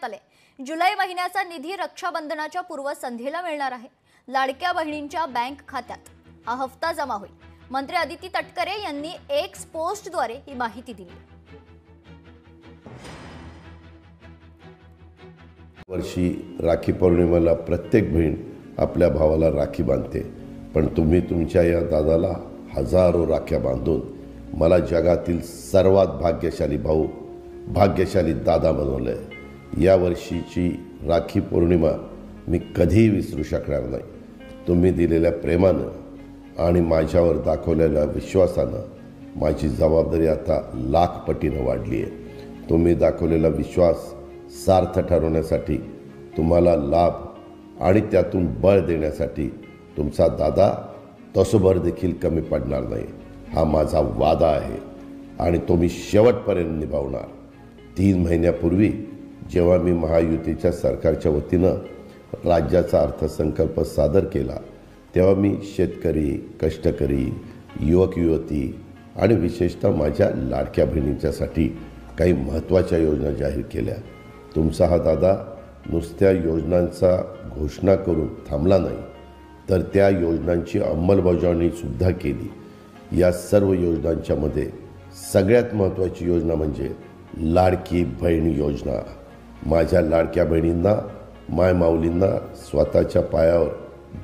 करण्यात आले। जुलै महिन्याचा निधी रक्षाबंधनाच्या पूर्वसंध्येला मिळणार आहे। लाडक्या बहिणींच्या बँक खात्यात हा हप्ता जमा होईल। मंत्री अदिती तटकरे यांनी एक्स पोस्टद्वारे ही माहिती दिली। वर्षी राखी पौर्णिमेला प्रत्येक बहीण आपल्या भावाला राखी बांधते, पण तुम्ही तुमच्या या दादाला हजारो राख्या बांधून मला जगातील सर्वात भाग्यशाली भाऊ, भाग्यशाली दादा बनवलंय। या वर्षीची राखी पौर्णिमा मी कधीही विसरू शकणार नाही। तुम्ही दिलेल्या प्रेमानं आणि माझ्यावर दाखवलेल्या विश्वासानं माझी जबाबदारी आता लाख पटीनं वाढली आहे। तुम्ही दाखवलेला विश्वास सार्थ ठरवण्यासाठी, तुम्हाला लाभ आणि त्यातून बळ देण्यासाठी तुमचा दादा तसोभर देखील कमी पडणार नाही, हा माझा वादा आहे आणि तो मी शेवटपर्यंत निभावणार। 3 महिन्यापूर्वी जेव्हा मी महायुतीच्या सरकारच्या वतीनं राज्याचा अर्थसंकल्प सादर केला, तेव्हा मी शेतकरी, कष्टकरी, युवक युवती आणि विशेषतः माझ्या लाडक्या बहिणींच्यासाठी काही महत्त्वाच्या योजना जाहीर केल्या। तुमचा हा दादा नुसत्या योजनांचा घोषणा करून थांबला नाही, तर त्या योजनांची अंमलबजावणी सुद्धा केली। या सर्व योजनांच्या मध्ये सगळ्यात महत्त्वाची योजना म्हणजे लाडकी बहीण योजना। माझ्या लाडक्या बहिणींना, मायमाऊलींना स्वतःच्या पायावर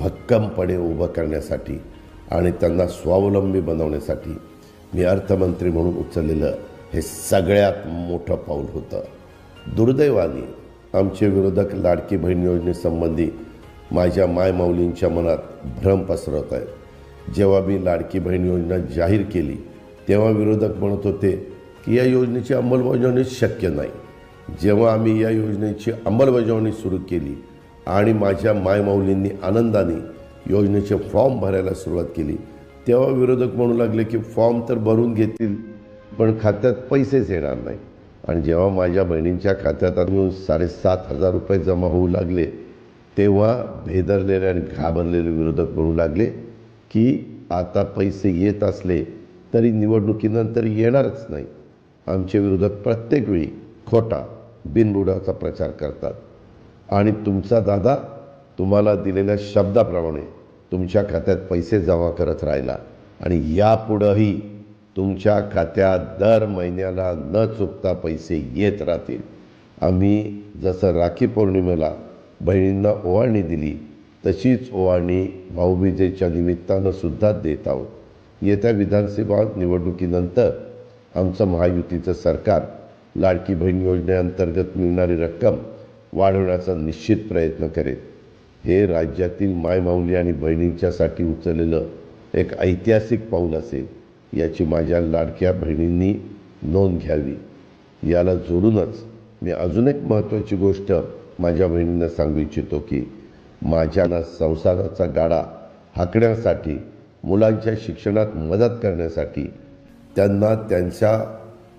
भक्कमपणे उभं करण्यासाठी आणि त्यांना स्वावलंबी बनवण्यासाठी मी अर्थमंत्री म्हणून उचललेलं हे सगळ्यात मोठं पाऊल होतं। दुर्दैवाने आमचे विरोधक लाडकी बहीण योजनेसंबंधी माझ्या मायमाऊलींच्या मनात भ्रम पसरवत आहेत। जेव्हा मी लाडकी बहीण योजना जाहीर केली, तेव्हा विरोधक म्हणत होते की या योजनेची अंमलबजावणी शक्य नाही। जेव्हा आम्ही या योजनेची अंमलबजावणी सुरू केली आणि माझ्या मायमाऊलींनी आनंदाने योजनेचे फॉर्म भरायला सुरुवात केली, तेव्हा विरोधक म्हणू लागले की फॉर्म तर भरून घेतील, पण खात्यात पैसेच येणार नाही। आणि जेव्हा माझ्या बहिणींच्या खात्यात अजून 7,500 रुपये जमा होऊ लागले, तेव्हा भेदरलेले आणि घाबरलेले विरोधक म्हणू लागले की आता पैसे येत असले तरी निवडणुकीनंतर येणारच नाही। आमचे विरोधक प्रत्येक वेळी खोटा, बिनबुडाचा प्रचार करतात आणि तुमचा दादा तुम्हाला दिलेल्या शब्दाप्रमाणे तुमच्या खात्यात पैसे जमा करत राहिला आणि यापुढेही तुमच्या खात्यात दर महिन्याला न चुकता पैसे येत राहतील। आम्ही जसं राखी पौर्णिमेला बहिणींना ओवाळणी दिली, तशीच ओवाळणी भाऊबीजेच्या निमित्तानं सुद्धा देत आहोत। येत्या विधानसभा निवडणुकीनंतर आमचं महायुतीचं सरकार लाडकी बहीण योजनेअंतर्गत मिळणारी रक्कम वाढवण्याचा निश्चित प्रयत्न करेल। हे राज्यातील मायमाऊली आणि बहिणींच्यासाठी उचललेलं एक ऐतिहासिक पाऊल असेल, याची माझ्या लाडक्या बहिणींनी नोंद घ्यावी। याला जोडूनच मी अजून एक महत्त्वाची गोष्ट माझ्या बहिणींना सांगू इच्छितो की माझ्या संसाराचा गाडा हाकण्यासाठी, मुलांच्या शिक्षणात मदत करण्यासाठी, त्यांना त्यांच्या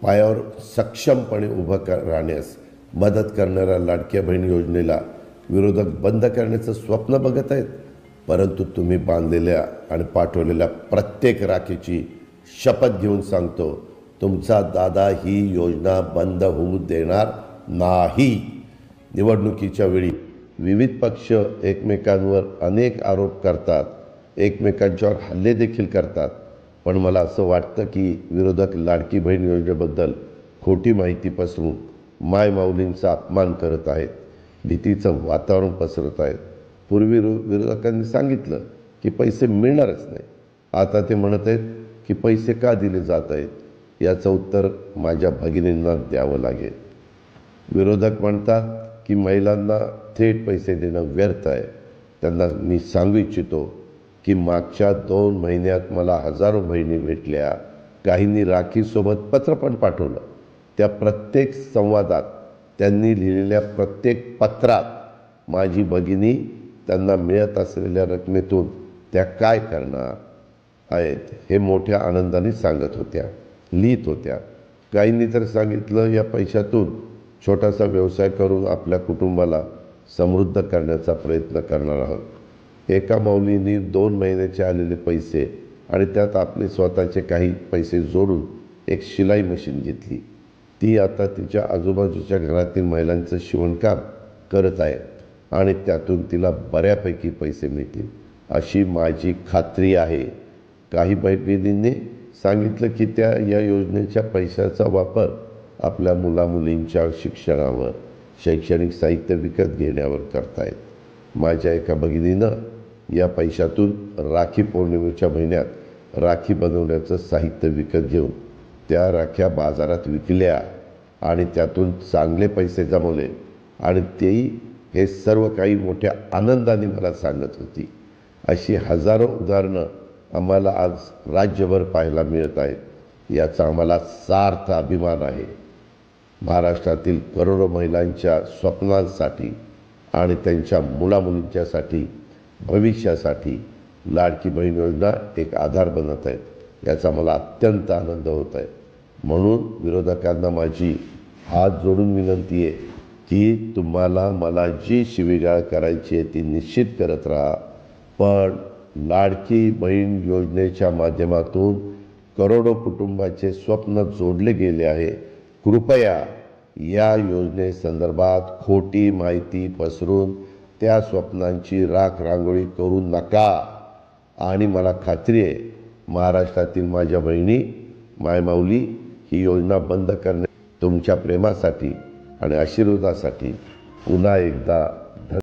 पायावर सक्षमपणे उभं राहण्यास मदत करणाऱ्या लाडक्या बहीण योजनेला विरोधक बंद करण्याचं स्वप्न बघत आहेत। परंतु तुम्ही बांधलेल्या आणि पाठवलेल्या प्रत्येक राखीची शपथ घेऊन सांगतो, तुमचा दादा ही योजना बंद होऊ देणार नाही। निवडणुकीच्या वेळी विविध पक्ष एकमेकांवर अनेक आरोप करतात, एकमेकांच्यावर हल्ले देखील करतात, पण मला असं वाटतं की विरोधक लाडकी बहीण योजनेबद्दल खोटी माहिती पसरून मायमाऊलींचा अपमान करत आहेत, भीतीचं वातावरण पसरत आहेत। पूर्वी विरोधकांनी सांगितलं की पैसे मिळणारच नाही, आता ते म्हणत आहेत की पैसे का दिले जात आहेत, याचं उत्तर माझ्या भगिनींना द्यावं लागेल। विरोधक म्हणतात की महिलांना थेट पैसे देणं व्यर्थ आहे। त्यांना मी सांगू इच्छितो की मागच्या 2 महिन्यात मला हजारो बहिणी भेटल्या, काहींनी राखीसोबत पत्र पण पाठवलं। त्या प्रत्येक संवादात, त्यांनी लिहिलेल्या प्रत्येक पत्रात माझी भगिनी त्यांना मिळत असलेल्या रकमेतून त्या काय करणार आहेत हे मोठ्या आनंदाने सांगत होत्या, लिहित होत्या। काहींनी तर सांगितलं या पैशातून छोटासा व्यवसाय करून आपल्या कुटुंबाला समृद्ध करण्याचा प्रयत्न करणार आहोत। एका माऊलींनी 2 महिन्याचे आलेले पैसे आणि त्यात आपले स्वतःचे काही पैसे जोडून एक शिलाई मशीन घेतली ती आता तिच्या आजूबाजूच्या घरातील महिलांचं शिवणकाम करत आहे आणि त्यातून तिला बऱ्यापैकी पैसे मिळतील अशी माझी खात्री आहे. काही भगिनींनी सांगितलं की त्या या योजनेच्या पैशाचा वापर आपल्या मुलामुलींच्या शिक्षणावर, शैक्षणिक साहित्य विकत घेण्यावर करतायत. माझ्या एका भगिनीनं या पैशातून राखी पौर्णिमेच्या महिन्यात राखी बनवण्याचं साहित्य विकत घेऊन त्या राख्या बाजारात विकल्या आणि त्यातून चांगले पैसे जमवले आणि तेही हे सर्व काही मोठ्या आनंदाने मला सांगत होती. अशी हजारो उदाहरणं आम्हाला आज राज्यभर पाहायला मिळत आहेत. याचा आम्हाला सार्थ अभिमान आहे. महाराष्ट्रातील करोडो महिलांच्या स्वप्नांसाठी आणि त्यांच्या मुलामुलींच्यासाठी, भविष्यासाठी लाडकी बहीण योजना एक आधार बनत आहेत. याचा मला अत्यंत आनंद होत आहे. म्हणून विरोधकांना माझी हात जोडून विनंती आहे की तुम्हाला मला जी शिवीगाळ करायची आहे ती निश्चित करत राहा, पण लाडकी बहीण योजनेच्या माध्यमातून करोडो कुटुंबाचे स्वप्न जोडले गेले आहे. कृपया या योजनेसंदर्भात खोटी माहिती पसरून त्या स्वप्नांची राख रांगोळी करू नका. आणि मला खात्री आहे महाराष्ट्रातील माझ्या बहिणी, मायमाऊली ही योजना बंद करणे तुमच्या प्रेमासाठी आणि आशीर्वादासाठी पुन्हा एकदा